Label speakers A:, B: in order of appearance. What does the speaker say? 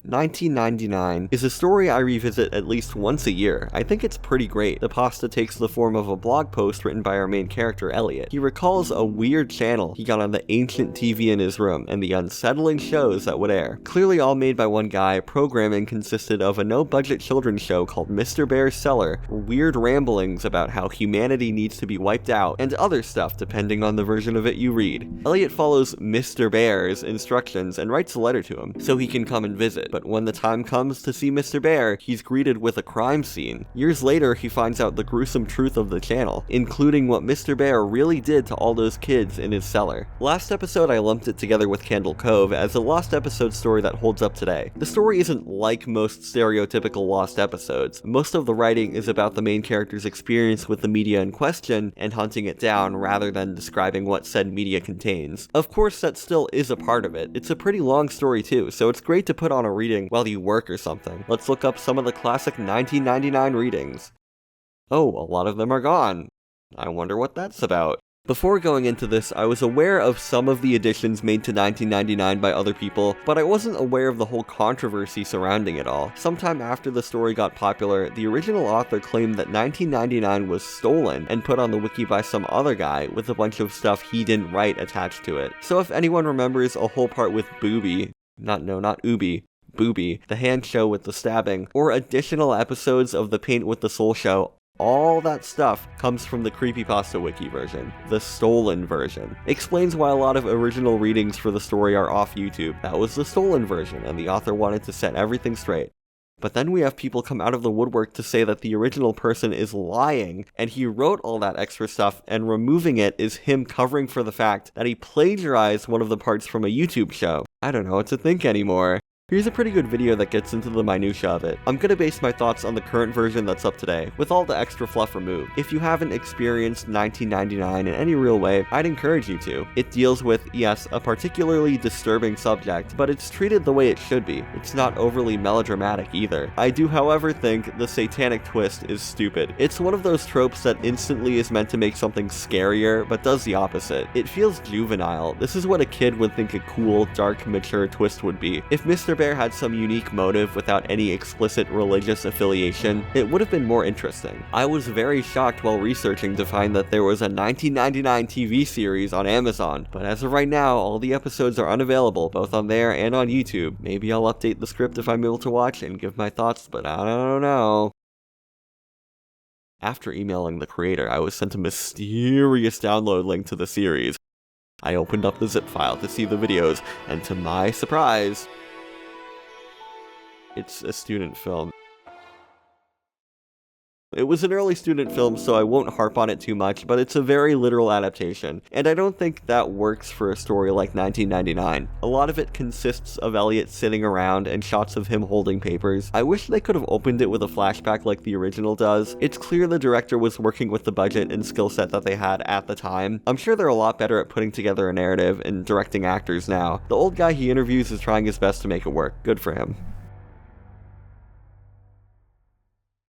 A: 1999 is a story I revisit at least once a year. I think it's pretty great. The pasta takes the form of a blog post written by our main character, Elliot. He recalls a weird channel he got on the ancient TV in his room and the unsettling shows that would air. Clearly all made by one guy, programming consisted of a no-budget children's show called Mr. Bear's Cellar, weird ramblings about how humanity needs to be wiped out, and other stuff depending on the version of it you read. Elliot follows Mr. Bear's instructions and writes a letter to him so he can come and visit, but when the time comes to see Mr. Bear, he's greeted with a crime scene. Years later, he finds out the gruesome truth of the channel, including what Mr. Bear really did to all those kids in his cellar. Last episode, I lumped it together with Candle Cove as a Lost episode story that holds up today. The story isn't like most stereotypical Lost episodes. Most of the writing is about the main character's experience with the media in question and hunting it down rather than describing what said media contains. Of course, that still is a part of it. It's a pretty long story too, so it's great to put on a reading while you work or something. Let's look up some of the classic 1999 readings. Oh, a lot of them are gone. I wonder what that's about. Before going into this, I was aware of some of the additions made to 1999 by other people, but I wasn't aware of the whole controversy surrounding it all. Sometime after the story got popular, the original author claimed that 1999 was stolen and put on the wiki by some other guy with a bunch of stuff he didn't write attached to it. So if anyone remembers a whole part with Booby, not Ubi, Booby, the hand show with the stabbing, or additional episodes of the Paint with the Soul show, all that stuff comes from the creepypasta wiki version, the stolen version. Explains why a lot of original readings for the story are off YouTube. That was the stolen version, and the author wanted to set everything straight. But then we have people come out of the woodwork to say that the original person is lying, and he wrote all that extra stuff, and removing it is him covering for the fact that he plagiarized one of the parts from a YouTube show. I don't know what to think anymore. Here's a pretty good video that gets into the minutia of it. I'm gonna base my thoughts on the current version that's up today, with all the extra fluff removed. If you haven't experienced 1999 in any real way, I'd encourage you to. It deals with, yes, a particularly disturbing subject, but it's treated the way it should be. It's not overly melodramatic either. I do, however, think the satanic twist is stupid. It's one of those tropes that instantly is meant to make something scarier, but does the opposite. It feels juvenile. This is what a kid would think a cool, dark, mature twist would be. If Mr. Bear had some unique motive without any explicit religious affiliation, it would have been more interesting. I was very shocked while researching to find that there was a 1999 TV series on Amazon, but as of right now, all the episodes are unavailable, both on there and on YouTube. Maybe I'll update the script if I'm able to watch and give my thoughts, but I don't know. After emailing the creator, I was sent a mysterious download link to the series. I opened up the zip file to see the videos, and to my surprise, it's a student film. It was an early student film, so I won't harp on it too much, but it's a very literal adaptation, and I don't think that works for a story like 1999. A lot of it consists of Elliot sitting around and shots of him holding papers. I wish they could have opened it with a flashback like the original does. It's clear the director was working with the budget and skill set that they had at the time. I'm sure they're a lot better at putting together a narrative and directing actors now. The old guy he interviews is trying his best to make it work. Good for him.